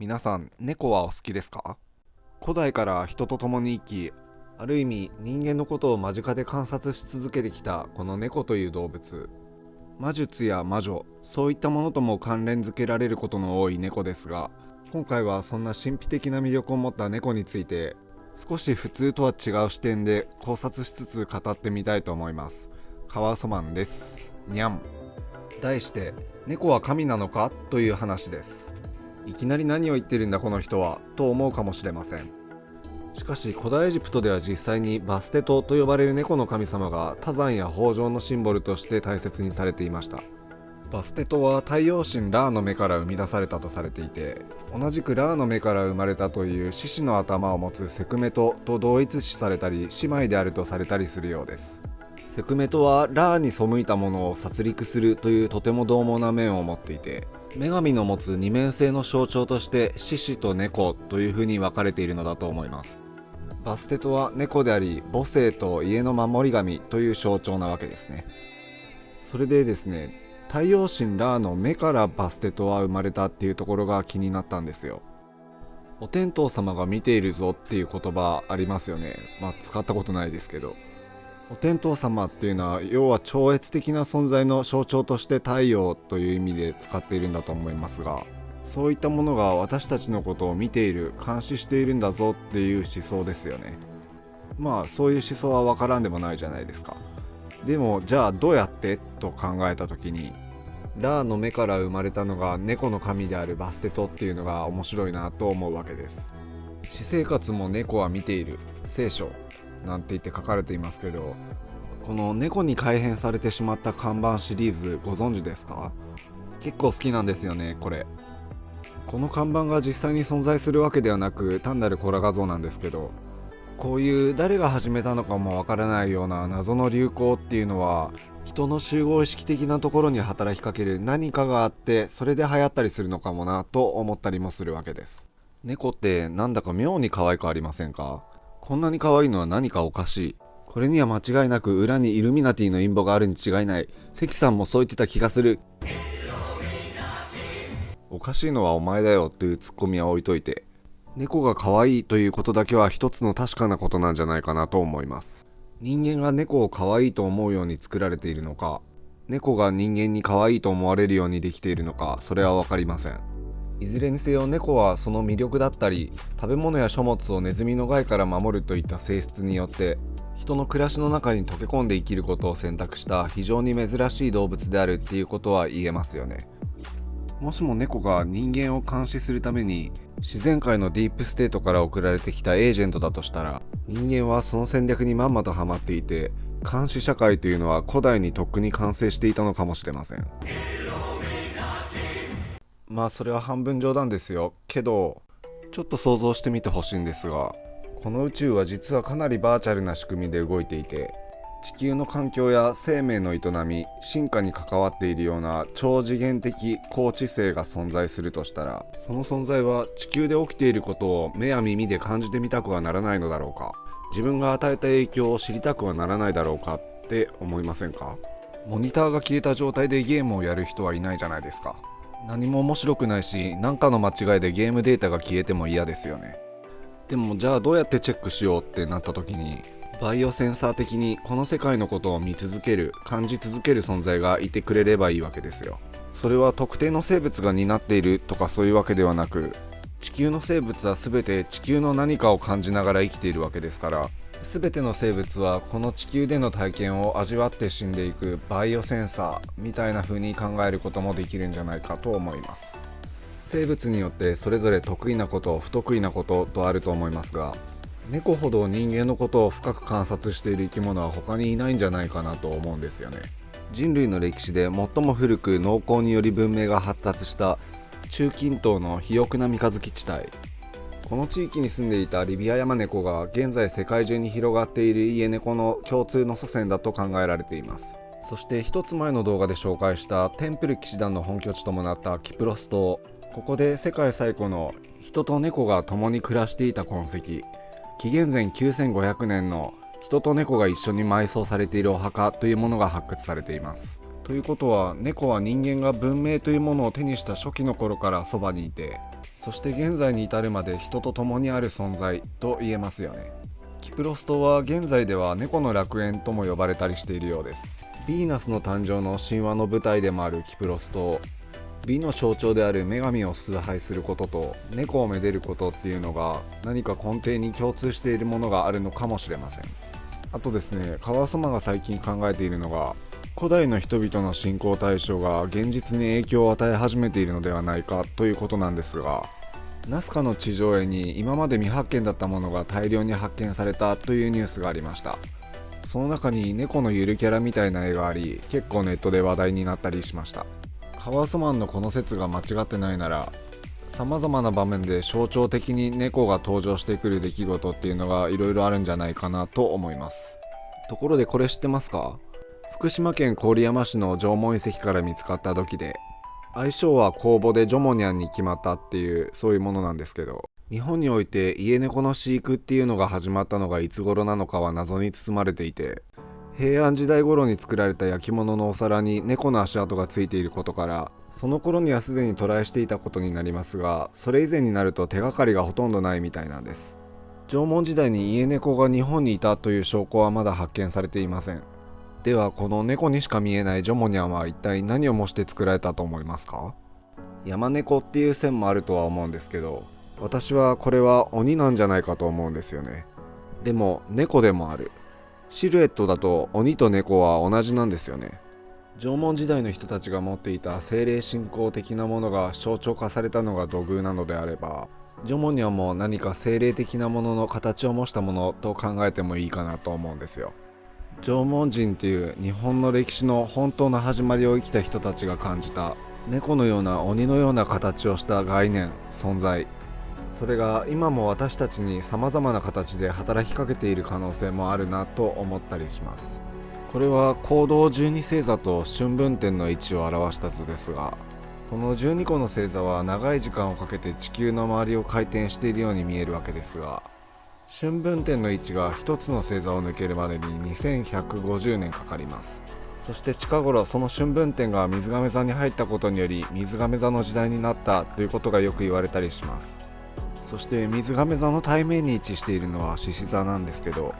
皆さん、猫はお好きですか？古代から人と共に生き、ある意味人間のことを間近で観察し続けてきたこの猫という動物。魔術や魔女、そういったものとも関連づけられることの多い猫ですが、今回はそんな神秘的な魅力を持った猫について、少し普通とは違う視点で考察しつつ語ってみたいと思います。カワウソマンです。にゃん。題して、猫は神なのかという話です。いきなり何を言ってるんだこの人はと思うかもしれません。しかし古代エジプトでは実際にバステトと呼ばれる猫の神様が多山や豊穣のシンボルとして大切にされていました。バステトは太陽神ラーの目から生み出されたとされていて、同じくラーの目から生まれたという獅子の頭を持つセクメトと同一視されたり姉妹であるとされたりするようです。セクメトはラーに背いたものを殺戮するというとても獰猛な面を持っていて、女神の持つ二面性の象徴として獅子と猫というふうに分かれているのだと思います。バステトは猫であり、母性と家の守り神という象徴なわけですね。それでですね、太陽神ラーの目からバステトは生まれたっていうところが気になったんですよ。お天道様が見ているぞっていう言葉ありますよね。使ったことないですけど、お天道様っていうのは要は超越的な存在の象徴として太陽という意味で使っているんだと思いますが、そういったものが私たちのことを見ている、監視しているんだぞっていう思想ですよね。そういう思想は分からんでもないじゃないですか。でもじゃあどうやってと考えた時に、ラーの目から生まれたのが猫の神であるバステトっていうのが面白いなと思うわけです。私生活も猫は見ている、聖書なんて言って書かれていますけど、この猫に改変されてしまった看板シリーズご存知ですか？結構好きなんですよねこれ。この看板が実際に存在するわけではなく、単なるコラ画像なんですけど、こういう誰が始めたのかもわからないような謎の流行っていうのは、人の集合意識的なところに働きかける何かがあって、それで流行ったりするのかもなと思ったりもするわけです。猫ってなんだか妙に可愛くありませんか？こんなに可愛いのは何かおかしい。これには間違いなく裏にイルミナティの陰謀があるに違いない。関さんもそう言ってた気がする。おかしいのはお前だよというツッコミは置いといて、猫が可愛いということだけは一つの確かなことなんじゃないかなと思います。人間が猫を可愛いと思うように作られているのか、猫が人間に可愛いと思われるようにできているのか、それは分かりません。いずれにせよ猫はその魅力だったり、食べ物や書物をネズミの害から守るといった性質によって人の暮らしの中に溶け込んで生きることを選択した非常に珍しい動物であるっていうことは言えますよね。もしも猫が人間を監視するために自然界のディープステートから送られてきたエージェントだとしたら、人間はその戦略にまんまとハマっていて、監視社会というのは古代にとっくに完成していたのかもしれません。それは半分冗談ですよ。けどちょっと想像してみてほしいんですが、この宇宙は実はかなりバーチャルな仕組みで動いていて、地球の環境や生命の営み、進化に関わっているような超次元的高知性が存在するとしたら、その存在は地球で起きていることを目や耳で感じてみたくはならないのだろうか。自分が与えた影響を知りたくはならないだろうかって思いませんか？モニターが消えた状態でゲームをやる人はいないじゃないですか。何も面白くないし、何かの間違いでゲームデータが消えても嫌ですよね。でもじゃあどうやってチェックしようってなった時に、バイオセンサー的にこの世界のことを見続ける、感じ続ける存在がいてくれればいいわけですよ。それは特定の生物が担っているとかそういうわけではなく、地球の生物は全て地球の何かを感じながら生きているわけですから、全ての生物はこの地球での体験を味わって死んでいくバイオセンサーみたいな風に考えることもできるんじゃないかと思います。生物によってそれぞれ得意なこと、不得意なこととあると思いますが、猫ほど人間のことを深く観察している生き物は他にいないんじゃないかなと思うんですよね。人類の歴史で最も古く農耕により文明が発達した中近東の肥沃な三日月地帯、この地域に住んでいたリビアヤマネコが現在世界中に広がっている家猫の共通の祖先だと考えられています。そして一つ前の動画で紹介したテンプル騎士団の本拠地ともなったキプロス島、ここで世界最古の人と猫が共に暮らしていた痕跡、紀元前9500年の人と猫が一緒に埋葬されているお墓というものが発掘されています。ということは、猫は人間が文明というものを手にした初期の頃からそばにいて、そして現在に至るまで人と共にある存在と言えますよね。キプロス島は現在では猫の楽園とも呼ばれたりしているようです。ヴィーナスの誕生の神話の舞台でもあるキプロス島、美の象徴である女神を崇拝することと猫をめでることっていうのが何か根底に共通しているものがあるのかもしれません。あとですね、カワウソマが最近考えているのが、古代の人々の信仰対象が現実に影響を与え始めているのではないかということなんですが、ナスカの地上絵に今まで未発見だったものが大量に発見されたというニュースがありました。その中に猫のゆるキャラみたいな絵があり、結構ネットで話題になったりしました。カワウソマンのこの説が間違ってないなら、様々な場面で象徴的に猫が登場してくる出来事っていうのがいろいろあるんじゃないかなと思います。ところでこれ知ってますか？福島県郡山市の縄文遺跡から見つかった土器で、愛称は公募でジョモニャンに決まったっていうそういうものなんですけど、日本において家猫の飼育っていうのが始まったのがいつ頃なのかは謎に包まれていて、平安時代頃に作られた焼き物のお皿に猫の足跡がついていることから、その頃にはすでに渡来していたことになりますが、それ以前になると手がかりがほとんどないみたいなんです。縄文時代に家猫が日本にいたという証拠はまだ発見されていません。ではこの猫にしか見えないジョモニャンは一体何を模して作られたと思いますか？山猫っていう線もあるとは思うんですけど、私はこれは鬼なんじゃないかと思うんですよね。でも猫でもある。シルエットだと鬼と猫は同じなんですよね。縄文時代の人たちが持っていた精霊信仰的なものが象徴化されたのが土偶なのであれば、ジョモニャンも何か精霊的なものの形を模したものと考えてもいいかなと思うんですよ。縄文人っていう日本の歴史の本当の始まりを生きた人たちが感じた猫のような鬼のような形をした概念、存在、それが今も私たちに様々な形で働きかけている可能性もあるなと思ったりします。これは行動十二星座と春分点の位置を表した図ですが、この12個の星座は長い時間をかけて地球の周りを回転しているように見えるわけですが、春分点の位置が一つの星座を抜けるまでに2150年かかります。そして近頃その春分点が水亀座に入ったことにより水亀座の時代になったということがよく言われたりします。そして水亀座の対面に位置しているのは獅子座なんですけど、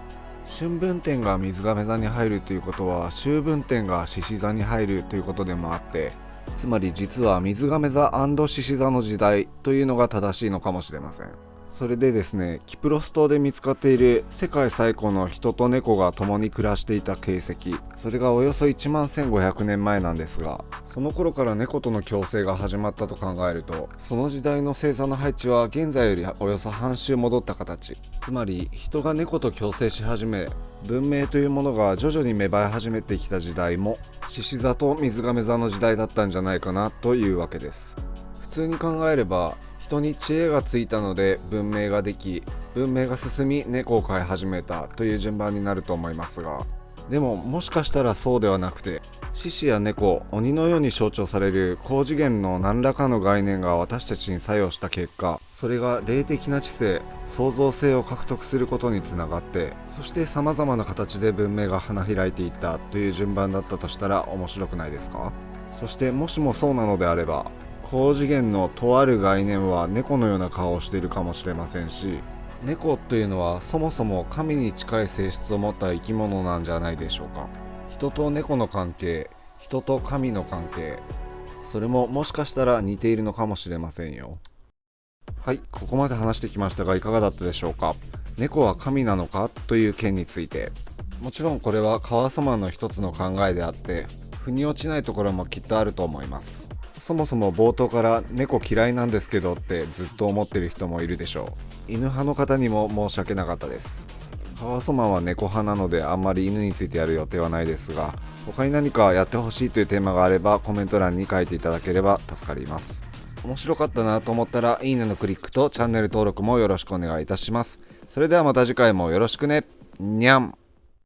春分点が水亀座に入るということは秋分点が獅子座に入るということでもあって、つまり実は水亀座&獅子座の時代というのが正しいのかもしれません。それでですね、キプロス島で見つかっている世界最古の人と猫が共に暮らしていた形跡、それがおよそ11500年前なんですが、その頃から猫との共生が始まったと考えると、その時代の星座の配置は現在よりおよそ半周戻った形、つまり人が猫と共生し始め、文明というものが徐々に芽生え始めてきた時代も獅子座と水亀座の時代だったんじゃないかなというわけです。普通に考えれば、人に知恵がついたので文明ができ、文明が進み猫を飼い始めたという順番になると思いますが、でももしかしたらそうではなくて、獅子や猫、鬼のように象徴される高次元の何らかの概念が私たちに作用した結果、それが霊的な知性、創造性を獲得することにつながって、そして様々な形で文明が花開いていったという順番だったとしたら面白くないですか？そしてもしもそうなのであれば、高次元のとある概念は猫のような顔をしているかもしれませんし、猫というのはそもそも神に近い性質を持った生き物なんじゃないでしょうか。人と猫の関係、人と神の関係、それももしかしたら似ているのかもしれませんよ。はい、ここまで話してきましたがいかがだったでしょうか。猫は神なのかという件について、もちろんこれはカワウソマンの一つの考えであって、腑に落ちないところもきっとあると思います。そもそも冒頭から猫嫌いなんですけどってずっと思ってる人もいるでしょう。犬派の方にも申し訳なかったです。カワウソマンは猫派なのであんまり犬についてやる予定はないですが、他に何かやってほしいというテーマがあればコメント欄に書いていただければ助かります。面白かったなと思ったらいいねのクリックとチャンネル登録もよろしくお願いいたします。それではまた次回もよろしくね。にゃん。